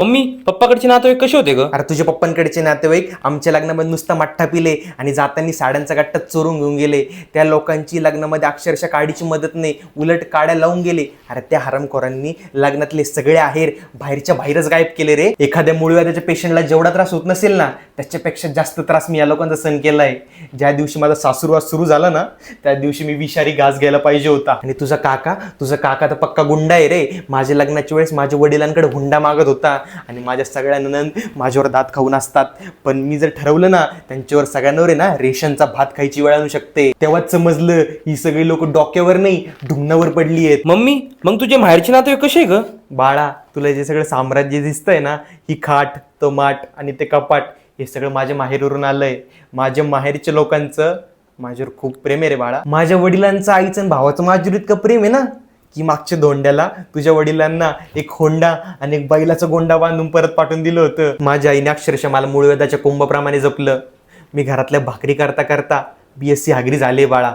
Mummy, पप्पाकडचे नातेवाईक कसे होते ग? अरे तुझ्या पप्पांकडचे नातेवाईक आमच्या लग्नामध्ये नुसता मठ्ठा पिले आणि जाताना साड्यांचा गट्टा चोरून घेऊन गेले. त्या लोकांची लग्नामध्ये अक्षरशः काडीची मदत नाही, उलट काड्या लावून गेले. अरे त्या हरामखोरांनी लग्नातले सगळे आहेर बाहेरच्या बाहेरच गायब केले रे. एखाद्या मूळव्याधाच्या पेशंटला जेवढा त्रास होत नसेल ना, त्याच्यापेक्षा जास्त त्रास मी या लोकांचा सहन केलाय. ज्या दिवशी माझा सासूरवास सुरू झाला ना, त्या दिवशी मी विषारी घास घ्यायला पाहिजे होता. आणि तुझा काका तर पक्का गुंडा आहे रे. माझ्या लग्नाच्या वेळेस माझ्या वडिलांकडे हुंडा मागत होता आणि माझ्या सगळ्या नणंद माझ्यावर दात खाऊन असतात. पण मी जर ठरवलं ना, त्यांच्यावर सगळ्यांवर आहे ना रेशनचा भात खायची वेळ आणू शकते. तेव्हाच समजलं ही सगळी लोक डोक्यावर नाही ढुंगणावर पडली आहेत. मम्मी, मग तुझे माहेरचे नातेवाईक कसे ग? बाळा, तुला जे सगळं साम्राज्य दिसतंय ना, ही खाट, तो माठ आणि ते कपाट, हे सगळं माझ्या माहेरवरून आलंय. माझ्या माहेरच्या लोकांचं माझ्यावर खूप प्रेम आहे रे बाळा. माझ्या वडिलांचं, आईचं आणि भावाचं माझ्यावर इतकं प्रेम आहे ना, की मागच्या धोंड्याला तुझ्या वडिलांना एक होंडा आणि एक बैलाचा गोंडा बांधून परत पाठवून दिलं होतं. माझ्या आईने अक्षरशः मला मूळव्याधाच्या कुंभाप्रमाणे जपलं. मी घरातल्या भाकरी करता करता BSc हागरी झाले बाळा.